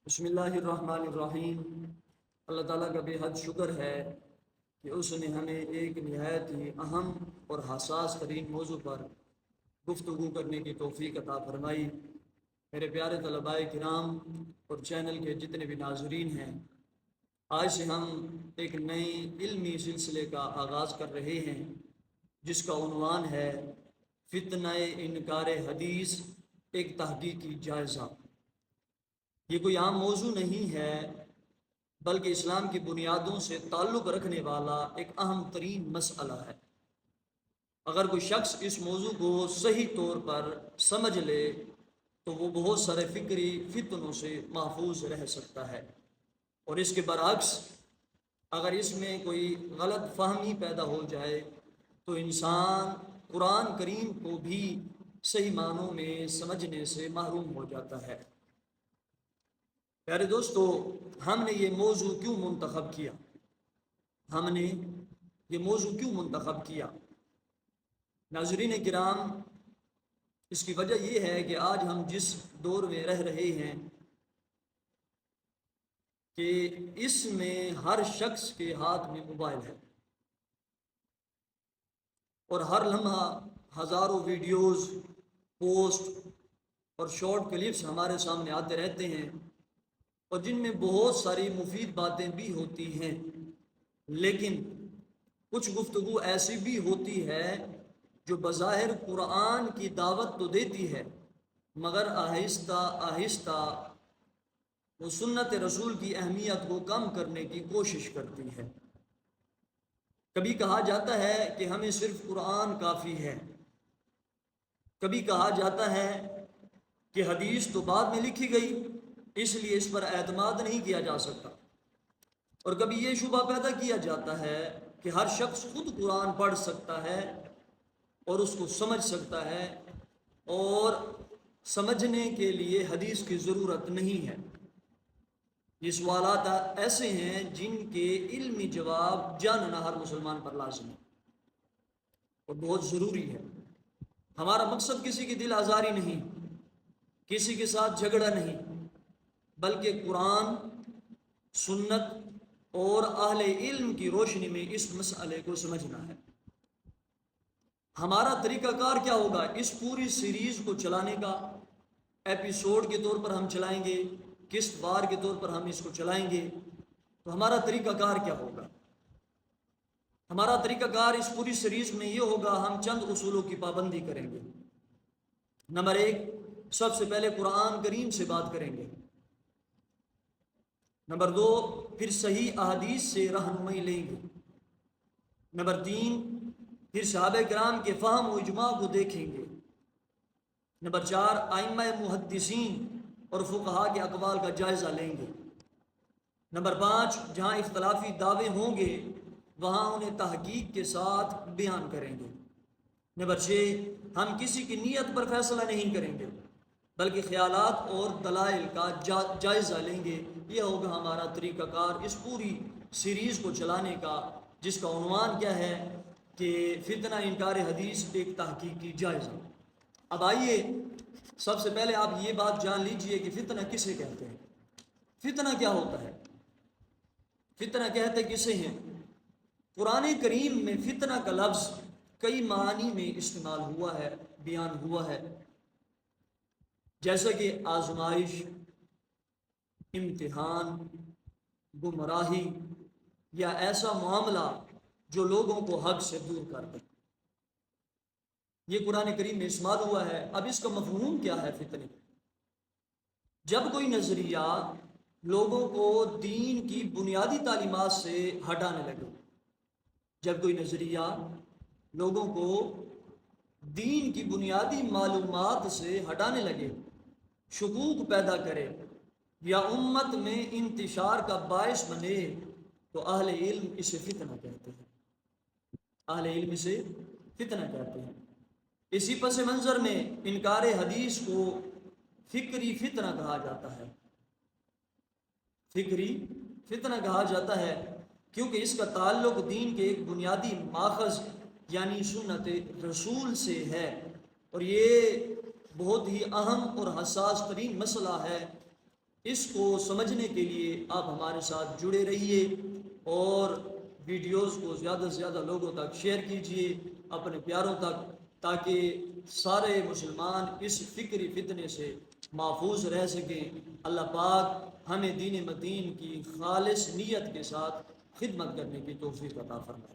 بسم اللہ الرحمن الرحیم۔ اللہ تعالیٰ کا بے حد شکر ہے کہ اس نے ہمیں ایک نہایت ہی اہم اور حساس ترین موضوع پر گفتگو کرنے کی توفیق عطا فرمائی۔ میرے پیارے طلباء کرام اور چینل کے جتنے بھی ناظرین ہیں، آج سے ہم ایک نئے علمی سلسلے کا آغاز کر رہے ہیں جس کا عنوان ہے فتنہ انکار حدیث، ایک تحقیقی جائزہ۔ یہ کوئی عام موضوع نہیں ہے بلکہ اسلام کی بنیادوں سے تعلق رکھنے والا ایک اہم ترین مسئلہ ہے۔ اگر کوئی شخص اس موضوع کو صحیح طور پر سمجھ لے تو وہ بہت سارے فکری فتنوں سے محفوظ رہ سکتا ہے، اور اس کے برعکس اگر اس میں کوئی غلط فہمی پیدا ہو جائے تو انسان قرآن کریم کو بھی صحیح معنوں میں سمجھنے سے محروم ہو جاتا ہے۔ پیارے دوستو، ہم نے یہ موضوع کیوں منتخب کیا؟ ہم نے یہ موضوع کیوں منتخب کیا؟ ناظرین کرام، اس کی وجہ یہ ہے کہ آج ہم جس دور میں رہ رہے ہیں کہ اس میں ہر شخص کے ہاتھ میں موبائل ہے، اور ہر لمحہ ہزاروں ویڈیوز، پوسٹ اور شارٹ کلپس ہمارے سامنے آتے رہتے ہیں، اور جن میں بہت ساری مفید باتیں بھی ہوتی ہیں، لیکن کچھ گفتگو ایسی بھی ہوتی ہے جو بظاہر قرآن کی دعوت تو دیتی ہے مگر آہستہ آہستہ وہ سنت رسول کی اہمیت کو کم کرنے کی کوشش کرتی ہے۔ کبھی کہا جاتا ہے کہ ہمیں صرف قرآن کافی ہے، کبھی کہا جاتا ہے کہ حدیث تو بعد میں لکھی گئی اس لیے اس پر اعتماد نہیں کیا جا سکتا، اور کبھی یہ شبہ پیدا کیا جاتا ہے کہ ہر شخص خود قرآن پڑھ سکتا ہے اور اس کو سمجھ سکتا ہے، اور سمجھنے کے لیے حدیث کی ضرورت نہیں ہے۔ یہ سوالات ایسے ہیں جن کے علمی جواب جاننا ہر مسلمان پر لازم ہے اور بہت ضروری ہے۔ ہمارا مقصد کسی کی دل آزاری نہیں، کسی کے ساتھ جھگڑا نہیں، بلکہ قرآن، سنت اور اہل علم کی روشنی میں اس مسئلے کو سمجھنا ہے۔ ہمارا طریقہ کار کیا ہوگا؟ اس پوری سیریز کو چلانے کا ایپیسوڈ کے طور پر ہم چلائیں گے، قسط وار کے طور پر ہم اس کو چلائیں گے، تو ہمارا طریقہ کار کیا ہوگا؟ ہمارا طریقہ کار اس پوری سیریز میں یہ ہوگا، ہم چند اصولوں کی پابندی کریں گے۔ نمبر 1، سب سے پہلے قرآن کریم سے بات کریں گے۔ نمبر 2، پھر صحیح احادیث سے رہنمائی لیں گے۔ نمبر 3، پھر صحابہ کرام کے فہم و اجماع کو دیکھیں گے۔ نمبر 4، ائمہ محدثین اور فقہاء کے اقوال کا جائزہ لیں گے۔ نمبر 5، جہاں اختلافی دعوے ہوں گے وہاں انہیں تحقیق کے ساتھ بیان کریں گے۔ نمبر 6، ہم کسی کی نیت پر فیصلہ نہیں کریں گے بلکہ خیالات اور دلائل کا جائزہ لیں گے۔ یہ ہوگا ہمارا طریقہ کار اس پوری سیریز کو چلانے کا، جس کا عنوان کیا ہے کہ فتنہ انکار حدیث، ایک تحقیقی جائزہ۔ اب آئیے سب سے پہلے آپ یہ بات جان لیجئے کہ فتنہ کسے کہتے ہیں۔ فتنہ کیا ہوتا ہے؟ فتنہ کہتے کسے ہیں؟ قرآن کریم میں فتنہ کا لفظ کئی معانی میں استعمال ہوا ہے، بیان ہوا ہے، جیسا کہ آزمائش، امتحان، گمراہی یا ایسا معاملہ جو لوگوں کو حق سے دور کر دے۔ یہ قرآن کریم میں استعمال ہوا ہے۔ اب اس کا مفہوم کیا ہے فتنے؟ جب کوئی نظریہ لوگوں کو دین کی بنیادی تعلیمات سے ہٹانے لگے، جب کوئی نظریہ لوگوں کو دین کی بنیادی معلومات سے ہٹانے لگے، شکوک پیدا کرے یا امت میں انتشار کا باعث بنے، تو اہل علم اسے فتنہ کہتے ہیں۔ اہل علم اسے فتنہ کہتے ہیں۔ اسی پس منظر میں انکار حدیث کو فکری فتنہ کہا جاتا ہے۔ فکری فتنہ کہا جاتا ہے کیونکہ اس کا تعلق دین کے ایک بنیادی ماخذ یعنی سنت رسول سے ہے، اور یہ بہت ہی اہم اور حساس ترین مسئلہ ہے اس کو سمجھنے کے لیے آپ ہمارے ساتھ جڑے رہیے اور ویڈیوز کو زیادہ سے زیادہ لوگوں تک شیئر کیجیے اپنے پیاروں تک، تاکہ سارے مسلمان اس فکری فتنے سے محفوظ رہ سکیں۔ اللہ پاک ہمیں دین مدین کی خالص نیت کے ساتھ خدمت کرنے کی توفیق عطا فرمائے۔